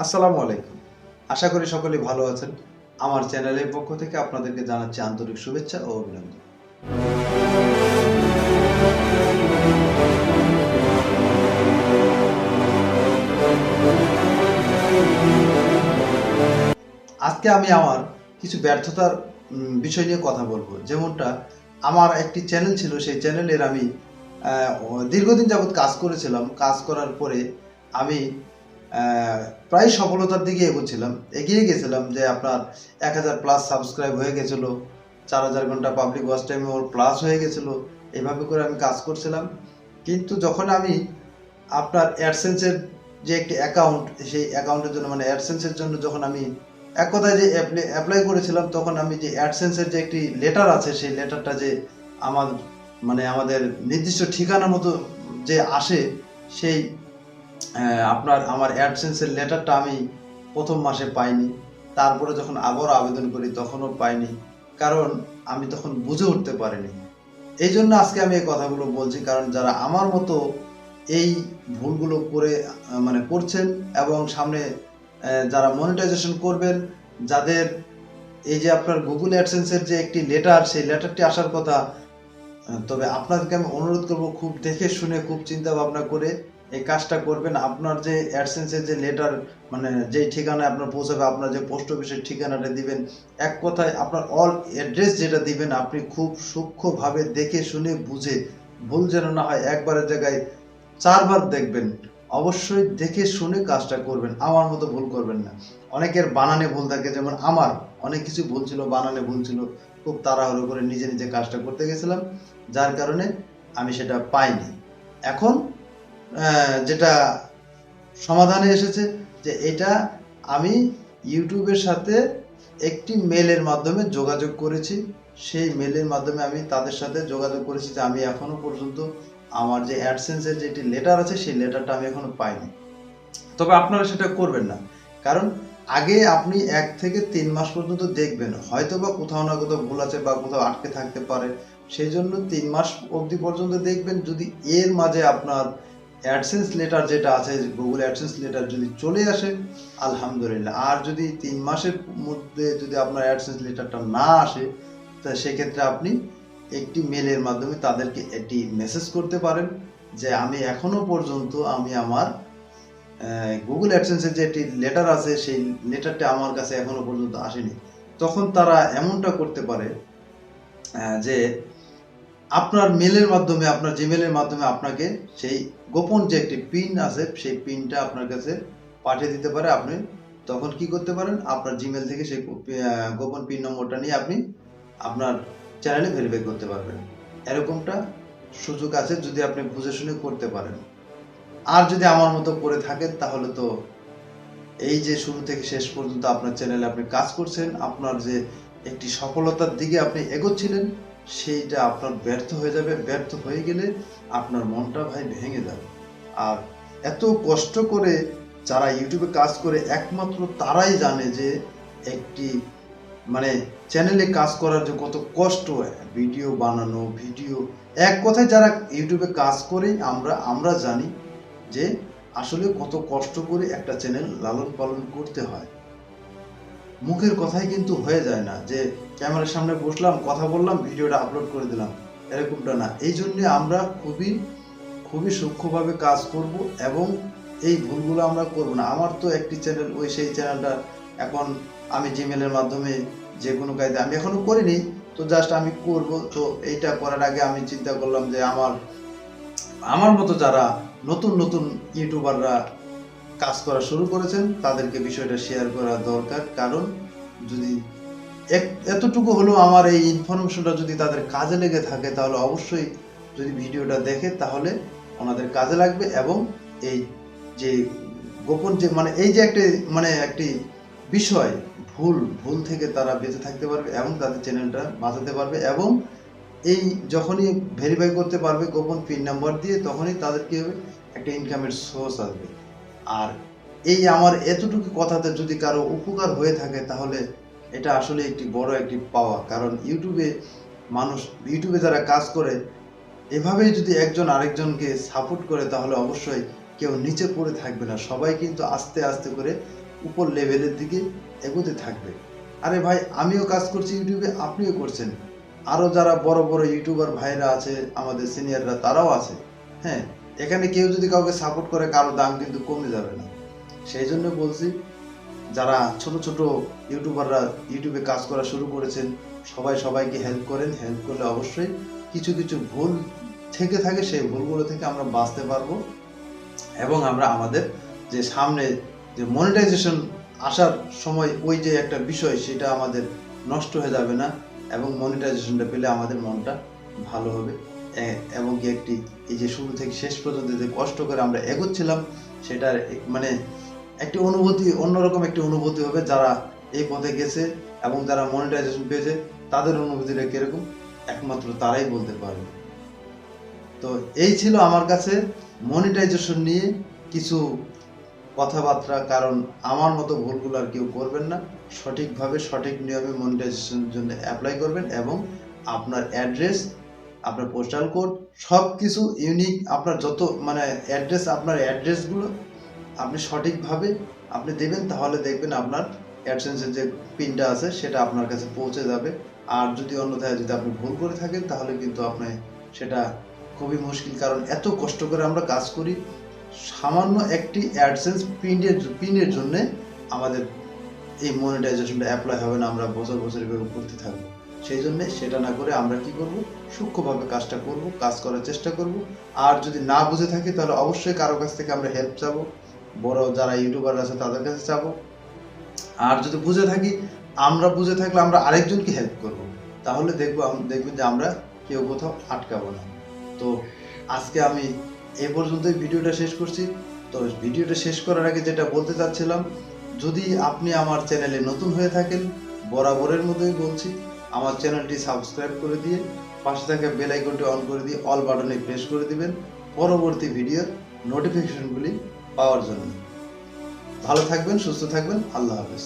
আসসালামু আলাইকুম। আশা করি সকলেই ভালো আছেন। আমার চ্যানেলের পক্ষ থেকে আপনাদেরকে জানাচ্ছি আন্তরিক শুভেচ্ছা ও অভিনন্দন। আজকে আমি আমার কিছু ব্যর্থতার বিষয় নিয়ে কথা বলবো। যেমনটা আমার একটি চ্যানেল ছিল, সেই চ্যানেলের আমি দীর্ঘদিন যাবৎ কাজ করেছিলাম। কাজ করার পরে আমি প্রায় সফলতার দিকে এগিয়ে গেছিলাম যে আপনার 1000 প্লাস সাবস্ক্রাইব হয়ে গেছিল, 4000 ঘন্টা পাবলিক ওয়াচ টাইম ওর প্লাস হয়ে গেছিল। এভাবে করে আমি কাজ করছিলাম। কিন্তু যখন আমি আপনার অ্যাডসেন্সের যে একটি অ্যাকাউন্ট, সেই অ্যাকাউন্টের জন্য মানে অ্যাডসেন্সের জন্য যখন আমি এক কথায় যে অ্যাপ্লাই করেছিলাম, তখন আমি যে অ্যাডসেন্সের যে একটি লেটার আছে, সেই লেটারটা যে আমার আমাদের নির্দিষ্ট ঠিকানা মতো যে আসে, সেই আমার অ্যাডসেন্সের লেটারটা আমি প্রথম মাসে পাইনি। তারপরে যখন আবার আবেদন করি তখনও পাইনি, কারণ আমি তখন বুঝে উঠতে পারিনি। এই জন্য আজকে আমি এই কথাগুলো বলছি, কারণ যারা আমার মতো এই ভুলগুলো করে করছেন এবং সামনে যারা মনিটাইজেশন করবেন, যাদের এই যে আপনার গুগল অ্যাডসেন্সের যে একটি লেটার, সেই লেটারটি আসার কথা, তবে আপনাদেরকে আমি অনুরোধ করব, খুব দেখে শুনে খুব চিন্তা ভাবনা করে এই কাজটা করবেন। আপনার যে অ্যাডসেন্সের যে লেটার যেই ঠিকানায় আপনার পৌঁছাবে, আপনার যে পোস্ট অফিসের ঠিকানাটা দিবেন, এক কথায় আপনার অল অ্যাড্রেস যেটা দিবেন, আপনি খুব সূক্ষ্মভাবে দেখে শুনে বুঝে, ভুল যেন না হয় একবারের জায়গায় 4 বার দেখবেন। অবশ্যই দেখে শুনে কাজটা করবেন, আমার মতো ভুল করবেন না। অনেকের বানানে ভুল থাকে, যেমন আমার অনেক কিছু ভুল ছিল, বানানে ভুল ছিল। খুব তাড়াহুড়ো করে নিজে নিজে কাজটা করতে গেছিলাম, যার কারণে আমি সেটা পাইনি। এখন যেটা সমাধানে এসেছে, যে এটা আমি ইউটিউবের সাথে একটি মেলের মাধ্যমে যোগাযোগ করেছি। সেই মেলের মাধ্যমে আমি তাদের সাথে যোগাযোগ করেছি যে আমি এখনো পর্যন্ত আমার যে অ্যাডসেন্সের যেটি লেটার আছে, সেই লেটারটা আমি এখনো পাইনি। তবে আপনারা সেটা করবেন না, কারণ আগে আপনি 1 থেকে 3 মাস পর্যন্ত দেখবেন, হয়তো বা কোথাও না কোথাও ভুল আছে বা কোথাও আটকে থাকতে পারে। সেই জন্য 3 মাস অবধি পর্যন্ত দেখবেন। যদি এর মাঝে আপনার অ্যাডসেন্স লেটার যেটা আছে, গুগল অ্যাডসেন্স লেটার যদি চলে আসে, আলহামদুলিল্লাহ। আর যদি 3 মাসের মধ্যে যদি আপনার অ্যাডসেন্স লেটারটা না আসে, তা সেক্ষেত্রে আপনি একটি মেলের মাধ্যমে তাদেরকে একটি মেসেজ করতে পারেন যে আমি এখনো পর্যন্ত আমার গুগল অ্যাডসেন্সের যে একটি লেটার আছে, সেই লেটারটা আমার কাছে এখনো পর্যন্ত আসেনি। তখন তারা এমনটা করতে পারে যে আপনার মেলের মাধ্যমে, আপনার জিমেলের মাধ্যমে আপনাকে সেই গোপন যে একটি পিন আছে, সেই পিনটা আপনার কাছে পাঠিয়ে দিতে পারে। আপনি তখন কি করতে পারেন, আপনার জিমেল থেকে সেই গোপন পিন নম্বরটা নিয়ে আপনি আপনার চ্যানেলে ভেরিফাই করতে পারবেন। এরকমটা সুযোগ আছে, যদি আপনি বুঝে শুনে করতে পারেন। আর যদি আমার মতো করে থাকেন, তাহলে তো এই যে শুরু থেকে শেষ পর্যন্ত আপনার চ্যানেলে আপনি কাজ করছেন, আপনার যে একটি সফলতার দিকে আপনি এগোচ্ছিলেন, সেইটা আপনার ব্যর্থ হয়ে যাবে। ব্যর্থ হয়ে গেলে আপনার মনটা ভাই ভেঙে যাবে। আর এত কষ্ট করে যারা ইউটিউবে কাজ করে, একমাত্র তারাই জানে যে একটি চ্যানেলে কাজ করার যে কত কষ্ট, ভিডিও বানানো, এক কথায় যারা ইউটিউবে কাজ করে, আমরা জানি যে আসলে কত কষ্ট করে একটা চ্যানেল লালন পালন করতে হয়। মুখের কথাই কিন্তু হয়ে যায় না যে ক্যামেরার সামনে বসলাম, কথা বললাম, ভিডিওটা আপলোড করে দিলাম, এরকমটা না। এই জন্য আমরা খুবই খুবই সূক্ষ্মভাবে কাজ করব এবং এই ভুলগুলো আমরা করব না। আমার তো একটি চ্যানেল, সেই চ্যানেলটা এখন আমি জিমেলের মাধ্যমে যে কোনো কায়দা আমি এখনো করিনি, তো জাস্ট আমি করব। তো এইটা করার আগে আমি চিন্তা করলাম যে আমার মতো যারা নতুন নতুন ইউটিউবাররা কাজ করা শুরু করেছেন, তাদেরকে বিষয়টা শেয়ার করা দরকার। কারণ যদি এতটুকু হলেও আমার এই ইনফরমেশনটা যদি তাদের কাজে লেগে থাকে, তাহলে অবশ্যই যদি ভিডিওটা দেখে, তাহলে ওনাদের কাজে লাগবে। এবং এই যে গোপন যে এই যে একটি বিষয়, ভুল থেকে তারা বেঁচে থাকতে পারবে এবং তাদের চ্যানেলটা বাঁচাতে পারবে। এবং এই যখনই ভেরিফাই করতে পারবে গোপন পিন নাম্বার দিয়ে, তখনই তাদেরকে একটা ইনকামের সোর্স আসবে। আর এই আমার এতটুকু কথাতে যদি কারো উপকার হয়ে থাকে, তাহলে এটা আসলে একটি বড় একটি পাওয়া। কারণ ইউটিউবে যারা কাজ করে, এভাবেই যদি একজন আরেকজনকে সাপোর্ট করে, তাহলে অবশ্যই কেউ নিচে পড়ে থাকবে না। সবাই কিন্তু আস্তে আস্তে করে উপর লেভেলের দিকে এগোতে থাকবে। আরে ভাই, আমিও কাজ করছি ইউটিউবে, আপনিও করছেন, আরও যারা বড় বড় ইউটিউবার ভাইরা আছে, আমাদের সিনিয়ররা, তারাও আছে। হ্যাঁ, এখানে কেউ যদি কাউকে সাপোর্ট করে, কারো দাম কিন্তু কমে যাবে না। সেই জন্য বলছি, যারা ছোট ছোট ইউটিউবাররা ইউটিউবে কাজ করা শুরু করেছেন, সবাই সবাইকে হেল্প করেন। হেল্প করলে অবশ্যই কিছু কিছু ভুল থেকে থাকে, সেই ভুলগুলো থেকে আমরা বাঁচতে পারবো এবং আমরা আমাদের যে সামনে যে মনিটাইজেশন আসার সময় ওই যে একটা বিষয়, সেটা আমাদের নষ্ট হয়ে যাবে না এবং মনিটাইজেশনটা পেলে আমাদের মনটা ভালো হবে এবং কি একটি এই যে শুরু থেকে শেষ পর্যন্ত যে কষ্ট করে আমরা এগোচ্ছিলাম, সেটার মানে একটি অনুভূতি, অন্যরকম একটি অনুভূতি হবে। যারা এই পথে গেছে এবং যারা মনিটাইজেশন পেয়েছে, তাদের অনুভূতিটা কিরকম একমাত্র তারাই বলতে পারবে। তো এই ছিল আমার কাছে মনিটাইজেশন নিয়ে কিছু কথাবার্তা। কারণ আমার মতো ভুলগুলো আর কেউ করবেন না, সঠিকভাবে সঠিক নিয়মে মনিটাইজেশনের জন্য অ্যাপ্লাই করবেন এবং আপনার অ্যাড্রেস, আপনার পোস্টাল কোড, সব কিছু ইউনিক, আপনার যত অ্যাড্রেস, আপনার অ্যাড্রেসগুলো আপনি সঠিকভাবে আপনি দেবেন, তাহলে দেখবেন আপনার অ্যাডসেন্সের যে পিনটা আছে সেটা আপনার কাছে পৌঁছে যাবে। আর যদি অন্যথায় যদি আপনি ভুল করে থাকেন, তাহলে কিন্তু আপনি সেটা খুবই মুশকিল। কারণ এত কষ্ট করে আমরা কাজ করি, সামান্য একটি অ্যাডসেন্স পিনের জন্য আমাদের এই মনিটাইজেশনটা অ্যাপ্লাই হবে না, আমরা বছর বছর এভাবে করতে থাকবো। সেই জন্য সেটা না করে আমরা কি করব, সূক্ষ্মভাবে কাজটা করব, কাজ করার চেষ্টা করব। আর যদি না বুঝে থাকি, তাহলে অবশ্যই কারো কাছ থেকে আমরা হেল্প চাবো, বড় যারা ইউটিউবার আছে তাদের কাছে চাবো। আর যদি বুঝে থাকি, আমরা বুঝে থাকলে আমরা আরেকজনকে হেল্প করব, তাহলে দেখবেন যে আমরা কেউ কোথাও আটকাবো না। তো আজকে আমি এই পর্যন্তই ভিডিওটা শেষ করছি। তো ভিডিওটা শেষ করার আগে যেটা বলতে চাচ্ছিলাম, যদি আপনি আমার চ্যানেলে নতুন হয়ে থাকেন, বরাবরের মতোই বলছি, আমার চ্যানেলটি সাবস্ক্রাইব করে দিয়ে পাশে থাকা বেল আইকনটি অন করে দিয়ে অল বাটনে প্রেস করে দিবেন পরবর্তী ভিডিওর নোটিফিকেশনগুলি পাওয়ার জন্য। ভালো থাকবেন, সুস্থ থাকবেন, আল্লাহ হাফেজ।